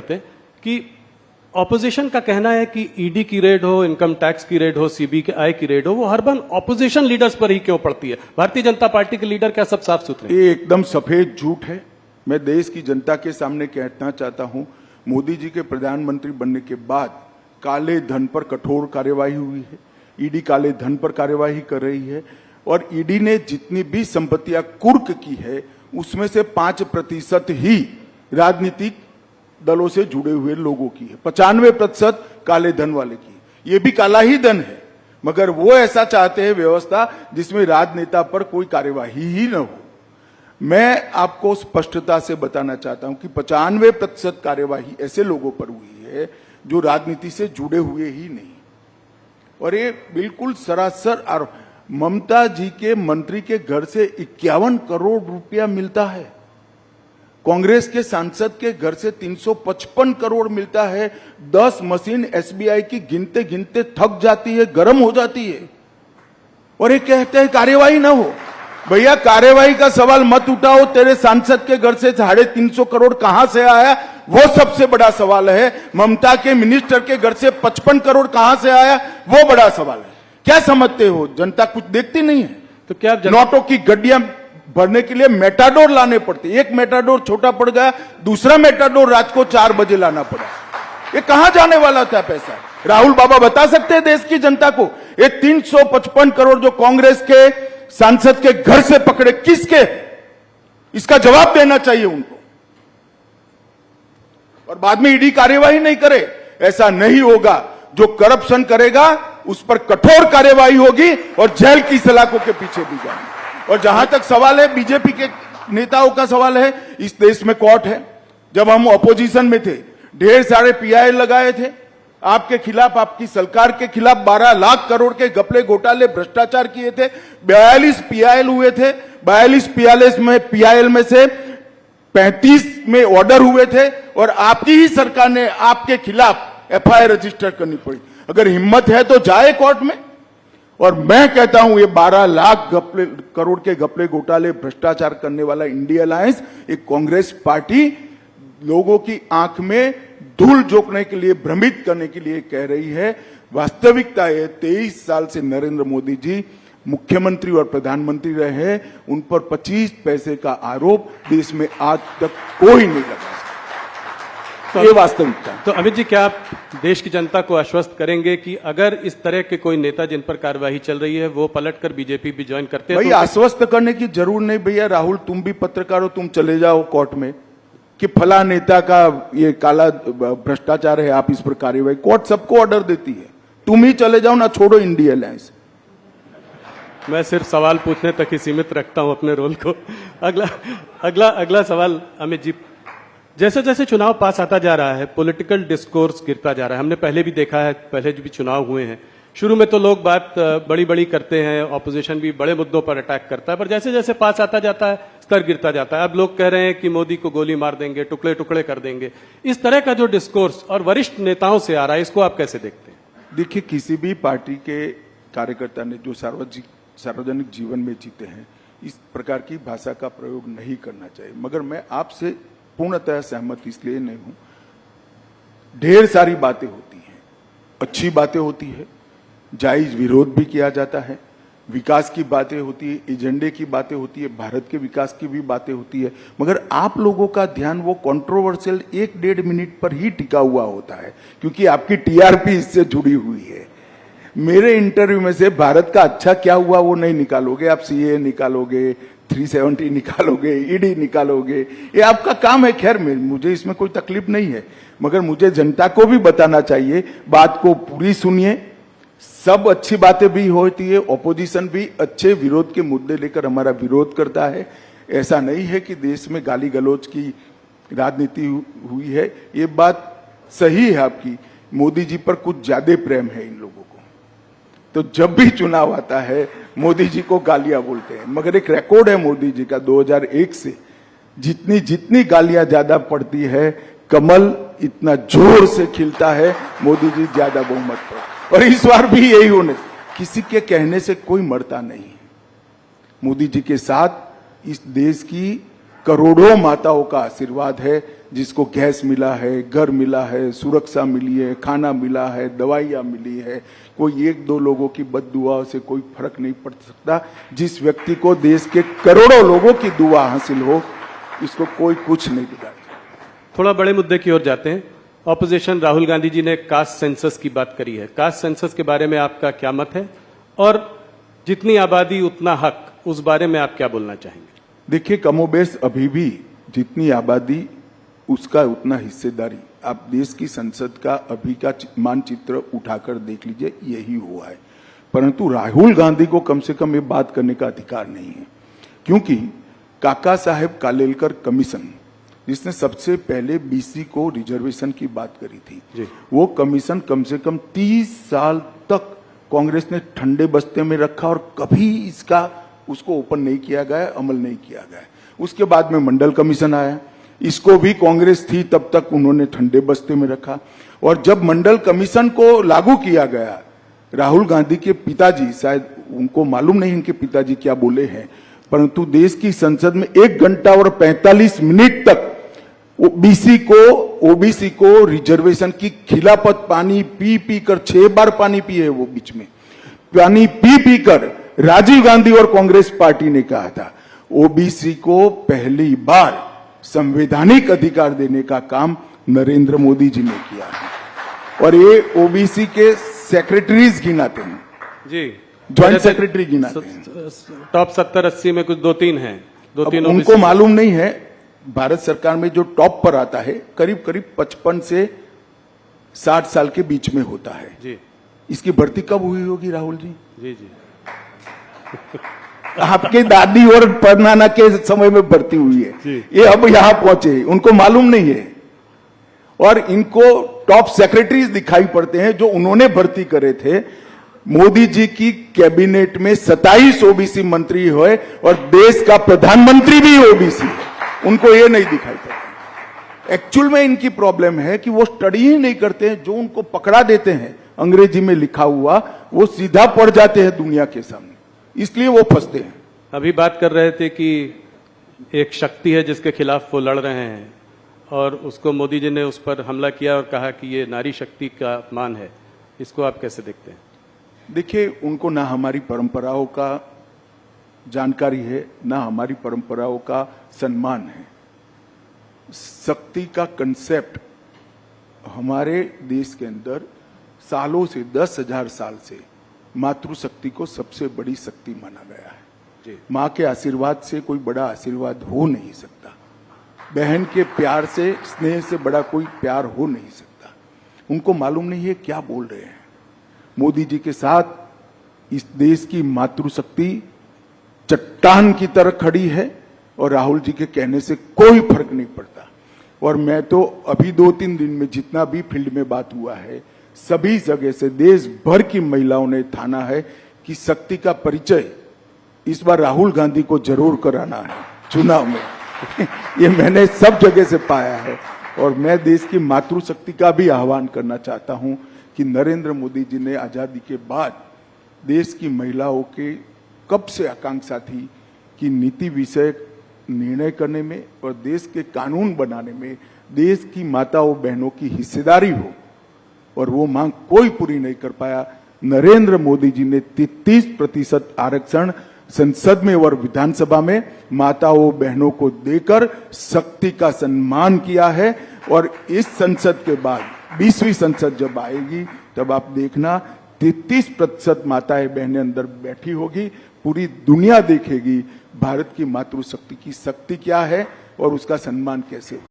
कि ऑपोजिशन का कहना है कि ईडी की रेड हो, इनकम टैक्स की रेड हो, सीबीआई की रेड हो, वो हर बार ऑपोजिशन लीडर्स पर ही क्यों पड़ती है? भारतीय जनता पार्टी के लीडर क्या सब साफ सुथरे? ये एकदम सफेद झूठ है। मैं देश की जनता के सामने कहना चाहता हूं, मोदी जी के प्रधानमंत्री बनने के बाद काले धन पर कठोर कार्यवाही हुई है। ईडी काले धन पर कार्यवाही कर रही है और ईडी ने जितनी भी संपत्तियां कुर्क की है उसमें से 5% ही राजनीतिक दलों से जुड़े हुए लोगों की है। 95% काले धन वाले की है। ये भी काला ही धन है, मगर वो ऐसा चाहते हैं व्यवस्था जिसमें राजनेता पर कोई कार्यवाही ही न हो। मैं आपको स्पष्टता से बताना चाहता हूं कि 95% कार्यवाही ऐसे लोगों पर हुई है जो राजनीति से जुड़े हुए ही नहीं, और ये बिल्कुल सरासर। और ममता जी के मंत्री के घर से 51 करोड़ रुपया मिलता है, कांग्रेस के सांसद के घर से 355 करोड़ मिलता है। 10 मशीन एसबीआई की गिनते गिनते थक जाती है, गर्म हो जाती है, और ये कहते हैं कार्यवाही ना हो। भैया, कार्यवाही का सवाल मत उठाओ। तेरे सांसद के घर से 350 करोड़ कहां से आया, वो सबसे बड़ा सवाल है। ममता के मिनिस्टर के घर से 55 करोड़ कहां से आया, वो बड़ा सवाल है। क्या समझते हो, जनता कुछ देखती नहीं है? तो क्या नोटों की गड्डियां भरने के लिए मेटाडोर लाने पड़ते, एक मेटाडोर छोटा पड़ गया, दूसरा मेटाडोर रात को 4 बजे लाना पड़ा। ये कहां जाने वाला था पैसा? राहुल बाबा बता सकते हैं देश की जनता को? ये 355 करोड़ जो कांग्रेस के सांसद के घर से पकड़े, किसके? इसका जवाब देना चाहिए उनको। और बाद में ईडी कार्यवाही नहीं करे, ऐसा नहीं होगा। जो करप्शन करेगा उस पर कठोर कार्यवाही होगी और जेल की सलाखों के पीछे भी जाएंगे। और जहां तक सवाल है बीजेपी के नेताओं का सवाल है, इस देश में कोर्ट है। जब हम ऑपोजिशन में थे, ढेर सारे पीआईएल लगाए थे आपके खिलाफ, आपकी सरकार के खिलाफ। 12 लाख करोड़ के घपले, घोटाले, भ्रष्टाचार किए थे। 42 पीआईएल हुए थे। 42 पीआईएल में से 35 में ऑर्डर हुए थे, और आपकी ही सरकार ने आपके खिलाफ एफआईआर रजिस्टर करनी पड़ी। अगर हिम्मत है तो जाए कोर्ट में। और मैं कहता हूं, ये 12 लाख करोड़ के घपले, घोटाले, भ्रष्टाचार करने वाला इंडिया अलायंस, एक कांग्रेस पार्टी लोगों की आंख में धूल झोंकने के लिए, भ्रमित करने के लिए कह रही है। वास्तविकता है 23 साल से नरेंद्र मोदी जी मुख्यमंत्री और प्रधानमंत्री रहे हैं, उन पर 25 पैसे का आरोप देश में आज तक कोई नहीं लगा सकता। ये वास्तविकता। तो अमित जी, क्या आप देश की जनता को आश्वस्त करेंगे कि अगर इस तरह के कोई नेता जिन पर कार्यवाही चल रही है वो पलटकर बीजेपी भी ज्वाइन करते हैं? भाई, आश्वस्त करने की जरूर नहीं भैया। राहुल, तुम भी पत्रकार हो, तुम चले जाओ कोर्ट में कि फला नेता का ये काला भ्रष्टाचार है, आप इस पर कार्यवाही। कोर्ट सबको ऑर्डर देती है, तुम ही चले जाओ ना, छोड़ो इंडिया अलायंस। मैं सिर्फ सवाल पूछने तक ही सीमित रखता हूं अपने रोल को। अगला सवाल अमित जी, जैसे जैसे चुनाव पास आता जा रहा है, पॉलिटिकल डिस्कोर्स गिरता जा रहा है। हमने पहले भी देखा है, पहले जो भी चुनाव हुए हैं, शुरू में तो लोग बात बड़ी बड़ी करते हैं, ऑपोजिशन भी बड़े मुद्दों पर अटैक करता है, पर जैसे जैसे पास आता जाता है स्तर गिरता जाता है। अब लोग कह रहे हैं कि मोदी को गोली मार देंगे, टुकड़े टुकड़े कर देंगे। इस तरह का जो डिस्कोर्स और वरिष्ठ नेताओं से आ रहा है, इसको आप कैसे देखते हैं? देखिए, किसी भी पार्टी के कार्यकर्ता ने जो सार्वजनिक जीवन में जीते हैं, इस प्रकार की भाषा का प्रयोग नहीं करना चाहिए। मगर मैं आपसे पूर्णतः सहमत इसलिए नहीं हूं। ढेर सारी बातें होती हैं, अच्छी बातें होती है, जायज विरोध भी किया जाता है, विकास की बातें होती है, एजेंडे की बातें होती है, भारत के विकास की भी बातें होती है। मगर आप लोगों का ध्यान वो कंट्रोवर्शियल 1-1.5 मिनट पर ही टिका हुआ होता है, क्योंकि आपकी टीआरपी इससे जुड़ी हुई है। मेरे इंटरव्यू में से भारत का अच्छा क्या हुआ वो नहीं निकालोगे आप। सीए निकालोगे, 370 निकालोगे, ईडी निकालोगे, ये आपका काम है। खैर, मुझे इसमें कोई तकलीफ नहीं है, मगर मुझे जनता को भी बताना चाहिए। बात को पूरी सुनिए। सब अच्छी बातें भी होती है, ऑपोजिशन भी अच्छे विरोध के मुद्दे लेकर हमारा विरोध करता है। ऐसा नहीं है कि देश में गाली गलौज की राजनीति हुई है। ये बात सही है आपकी, मोदी जी पर कुछ ज्यादा प्रेम है इन लोगों को, तो जब भी चुनाव आता है मोदी जी को गालियां बोलते हैं। मगर एक रिकॉर्ड है मोदी जी का, 2001 से जितनी गालियां ज्यादा पड़ती है, कमल इतना जोर से खिलता है, मोदी जी ज्यादा बहुमत पर। और इस बार भी यही होने, किसी के कहने से कोई मरता नहीं। मोदी जी के साथ इस देश की करोड़ों माताओं का आशीर्वाद है। जिसको गैस मिला है, घर मिला है, सुरक्षा मिली है, खाना मिला है, दवाइयाँ मिली है, कोई एक दो लोगों की बद्दुआ से कोई फर्क नहीं पड़ सकता। जिस व्यक्ति को देश के करोड़ों लोगों की दुआ हासिल हो, इसको कोई कुछ नहीं बिगाड़। थोड़ा बड़े मुद्दे की ओर जाते हैं। ऑपोजिशन राहुल गांधी जी ने कास्ट सेंसस की बात करी है। कास्ट सेंसस के बारे में आपका क्या मत है, और जितनी आबादी उतना हक, उस बारे में आप क्या बोलना चाहेंगे? देखिए, कमोबेश अभी भी जितनी आबादी उसका उतना हिस्सेदारी। आप देश की संसद का अभी का मानचित्र उठाकर देख लीजिए, यही हुआ है। परंतु राहुल गांधी को कम से कम ये बात करने का अधिकार नहीं है, क्योंकि काका साहेब कालेलकर कमीशन, जिसने सबसे पहले बीसी को रिजर्वेशन की बात करी थी, वो कमीशन कम से कम 30 साल तक कांग्रेस ने ठंडे बस्ते में रखा और कभी उसको ओपन नहीं किया गया, अमल नहीं किया गया। उसके बाद में मंडल कमीशन आया, इसको भी कांग्रेस थी तब तक उन्होंने ठंडे बस्ते में रखा। और जब मंडल कमीशन को लागू किया गया, राहुल गांधी के पिताजी, शायद उनको मालूम नहीं इनके पिताजी क्या बोले हैं, परंतु देश की संसद में 1 घंटा और 45 मिनट तक ओबीसी को रिजर्वेशन की खिलाफत पानी पी पी कर 6 बार पानी पिए, वो बीच में पानी पी पी कर राजीव गांधी और कांग्रेस पार्टी ने कहा था ओबीसी को पहली बार संवैधानिक अधिकार देने का काम नरेंद्र मोदी जी ने किया है। और ये ओबीसी के सेक्रेटरीज गिनाते हैं जी, ज्वाइंट सेक्रेटरी गिनाते हैं। टॉप 70-80 में कुछ 2-3 हैं, 2-3 उनको मालूम नहीं है। भारत सरकार में जो टॉप पर आता है करीब करीब 55 से 60 साल के बीच में होता है जी। इसकी भर्ती कब हुई होगी राहुल जी? जी जी आपके दादी और परनाना के समय में भर्ती हुई है, ये अब यहां पहुंचे, उनको मालूम नहीं है। और इनको टॉप सेक्रेटरीज दिखाई पड़ते हैं जो उन्होंने भर्ती करे थे। मोदी जी की कैबिनेट में 27 ओबीसी मंत्री हुए और देश का प्रधानमंत्री भी ओबीसी है, उनको ये नहीं दिखाई पड़ता। एक्चुअल में इनकी प्रॉब्लम है कि वो स्टडी ही नहीं करते हैं, जो उनको पकड़ा देते हैं अंग्रेजी में लिखा हुआ वो सीधा पढ़ जाते हैं दुनिया के सामने, इसलिए वो फंसते हैं। अभी बात कर रहे थे कि एक शक्ति है जिसके खिलाफ वो लड़ रहे हैं, और उसको मोदी जी ने उस पर हमला किया और कहा कि ये नारी शक्ति का अपमान है। इसको आप कैसे देखते हैं? देखिए, उनको ना हमारी परंपराओं का जानकारी है, ना हमारी परंपराओं का सम्मान है। शक्ति का कंसेप्ट हमारे देश के अंदर सालों से, 10,000 साल से मातृशक्ति को सबसे बड़ी शक्ति माना गया है। माँ के आशीर्वाद से कोई बड़ा आशीर्वाद हो नहीं सकता, बहन के प्यार से, स्नेह से बड़ा कोई प्यार हो नहीं सकता। उनको मालूम नहीं है क्या बोल रहे हैं। मोदी जी के साथ इस देश की मातृशक्ति चट्टान की तरह खड़ी है और राहुल जी के कहने से कोई फर्क नहीं पड़ता। और मैं तो अभी 2-3 दिन में जितना भी फील्ड में बात हुआ है, सभी जगह से देश भर की महिलाओं ने ठाना है कि शक्ति का परिचय इस बार राहुल गांधी को जरूर कराना है चुनाव में। ये मैंने सब जगह से पाया है। और मैं देश की मातृशक्ति का भी आह्वान करना चाहता हूं कि नरेंद्र मोदी जी ने आजादी के बाद देश की महिलाओं के कब से आकांक्षा थी कि नीति विषयक निर्णय करने में और देश के कानून बनाने में देश की माताओं बहनों की हिस्सेदारी हो, और वो मांग कोई पूरी नहीं कर पाया। नरेंद्र मोदी जी ने 33% आरक्षण संसद में और विधानसभा में माताओं बहनों को देकर शक्ति का सम्मान किया है। और इस संसद के बाद 20वीं संसद जब आएगी तब आप देखना 33% माताएं बहनें अंदर बैठी होगी। पूरी दुनिया देखेगी भारत की मातृशक्ति की शक्ति क्या है और उसका सम्मान कैसे हो।